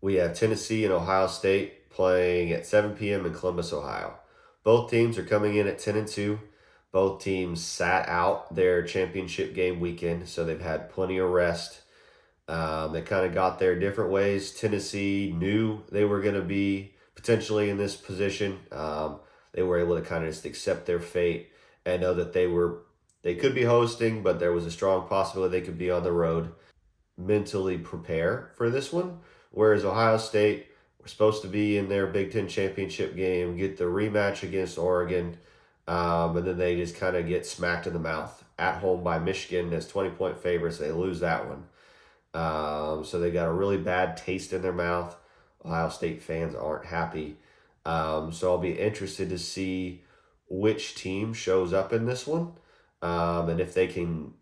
we have Tennessee and Ohio State playing at 7 p.m. in Columbus, Ohio. Both teams are coming in at 10-2. Both teams sat out their championship game weekend, so they've had plenty of rest. They kind of got there different ways. Tennessee knew they were going to be potentially in this position. They were able to kind of just accept their fate and know that they could be hosting, but there was a strong possibility they could be on the road. Mentally prepare for this one. Whereas Ohio State were supposed to be in their Big Ten championship game, get the rematch against Oregon, and then they just kind of get smacked in the mouth at home by Michigan as 20-point favorites. They lose that one. So they got a really bad taste in their mouth. Ohio State fans aren't happy. So I'll be interested to see which team shows up in this one, and if they can,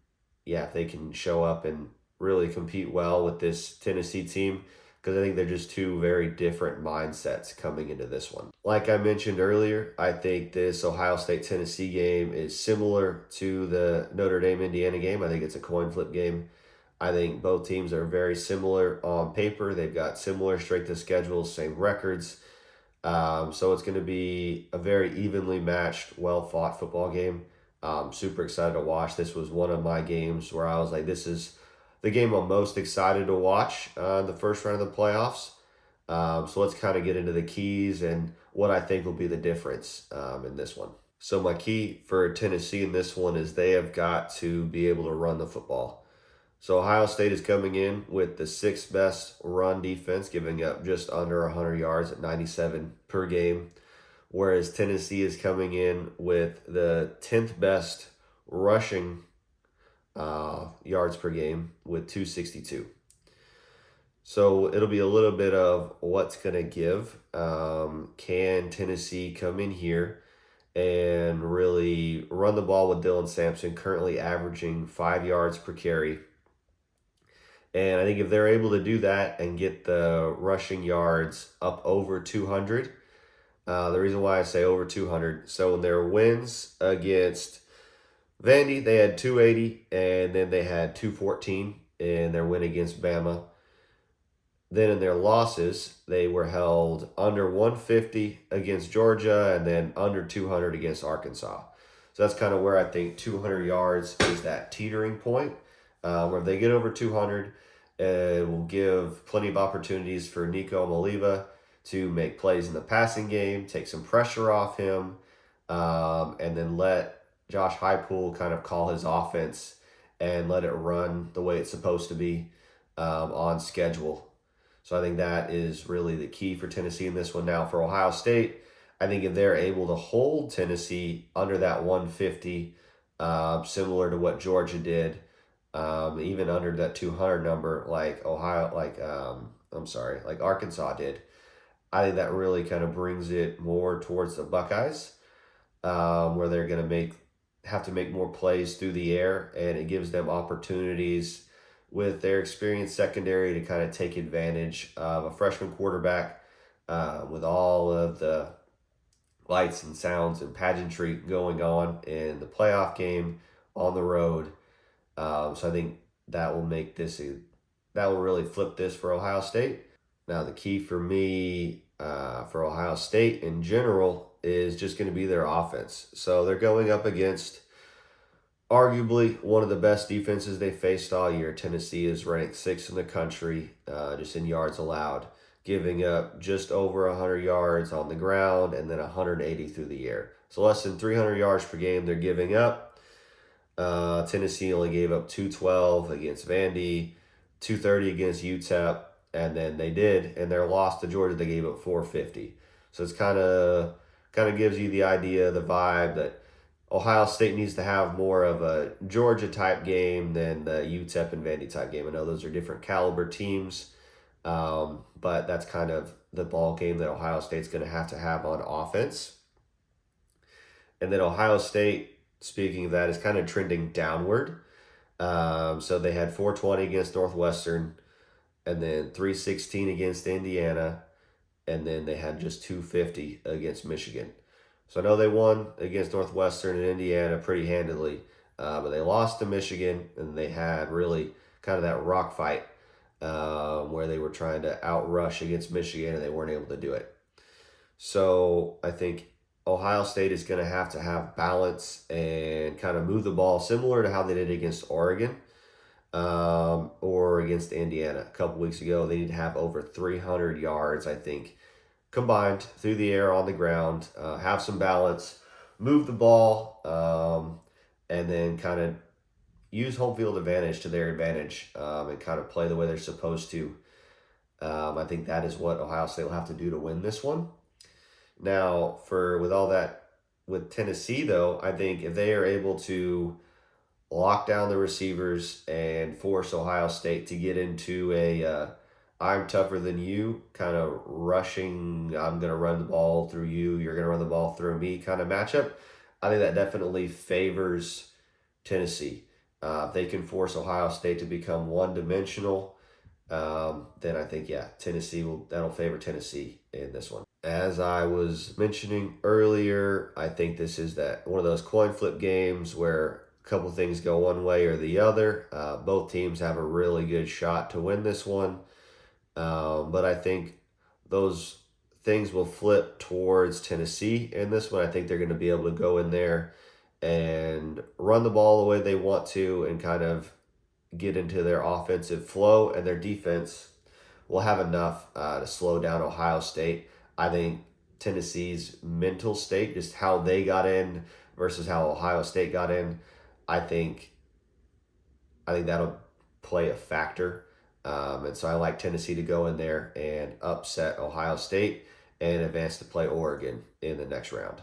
yeah, if they can show up and really compete well with this Tennessee team, because I think they're just two very different mindsets coming into this one. Like I mentioned earlier, I think this Ohio State Tennessee game is similar to the Notre Dame Indiana game. I think it's a coin flip game. I think both teams are very similar on paper. They've got similar strength of schedules, same records. So it's going to be a very evenly matched, well fought football game. Super excited to watch. This was one of my games where I was like, this is the game I'm most excited to watch in the first round of the playoffs. So let's kind of get into the keys and what I think will be the difference in this one. So my key for Tennessee in this one is they have got to be able to run the football. So Ohio State is coming in with the sixth best run defense, giving up just under 100 yards at 97 per game, whereas Tennessee is coming in with the 10th best rushing yards per game with 262. So it'll be a little bit of what's going to give. Can Tennessee come in here and really run the ball with Dylan Sampson, currently averaging 5 yards per carry? And I think if they're able to do that and get the rushing yards up over 200, the reason why I say over 200, so in their wins against Vandy, they had 280, and then they had 214 in their win against Bama. Then in their losses, they were held under 150 against Georgia and then under 200 against Arkansas. So that's kind of where I think 200 yards is that teetering point. Where if they get over 200, it will give plenty of opportunities for Nico Maliva to make plays in the passing game, take some pressure off him, and then let Josh Heupel kind of call his offense and let it run the way it's supposed to be on schedule. So I think that is really the key for Tennessee in this one. Now for Ohio State, I think if they're able to hold Tennessee under that 150, similar to what Georgia did, even under that 200 number, like like Arkansas did, I think that really kind of brings it more towards the Buckeyes, where they're going to have to make more plays through the air, and it gives them opportunities with their experienced secondary to kind of take advantage of a freshman quarterback with all of the lights and sounds and pageantry going on in the playoff game on the road. So I think that will that will really flip this for Ohio State. Now the key for me for Ohio State in general is just going to be their offense. So they're going up against arguably one of the best defenses they faced all year. Tennessee is ranked sixth in the country just in yards allowed, giving up just over 100 yards on the ground and then 180 through the air. So less than 300 yards per game they're giving up. Tennessee only gave up 212 against Vandy, 230 against UTEP, and then they did in their loss to Georgia, they gave up 450. So it's kind of gives you the idea, the vibe that Ohio State needs to have more of a Georgia type game than the UTEP and Vandy type game. I know those are different caliber teams, but that's kind of the ball game that Ohio State's going to have on offense. And then Ohio State, speaking of that, is kind of trending downward. So they had 420 against Northwestern, and then 316 against Indiana, and then they had just 250 against Michigan. So I know they won against Northwestern and Indiana pretty handily, but they lost to Michigan, and they had really kind of that rock fight where they were trying to outrush against Michigan and they weren't able to do it. So I think Ohio State is going to have balance and kind of move the ball similar to how they did against Oregon or against Indiana a couple weeks ago. They need to have over 300 yards, I think, combined through the air, on the ground, have some balance, move the ball, and then kind of use home field advantage to their advantage and kind of play the way they're supposed to. I think that is what Ohio State will have to do to win this one. Now, for with all that with Tennessee, though, I think if they are able to lock down the receivers and force Ohio State to get into a I'm tougher than you kind of rushing, I'm going to run the ball through you, you're going to run the ball through me kind of matchup, I think that definitely favors Tennessee. If they can force Ohio State to become one dimensional, then I think, yeah, that'll favor Tennessee in this one. As I was mentioning earlier, I think this is that one of those coin flip games where a couple things go one way or the other. Both teams have a really good shot to win this one, but I think those things will flip towards Tennessee in this one. I think they're going to be able to go in there and run the ball the way they want to and kind of get into their offensive flow, and their defense will have enough to slow down Ohio State. I think Tennessee's mental state, just how they got in versus how Ohio State got in, I think that'll play a factor. And so I like Tennessee to go in there and upset Ohio State and advance to play Oregon in the next round.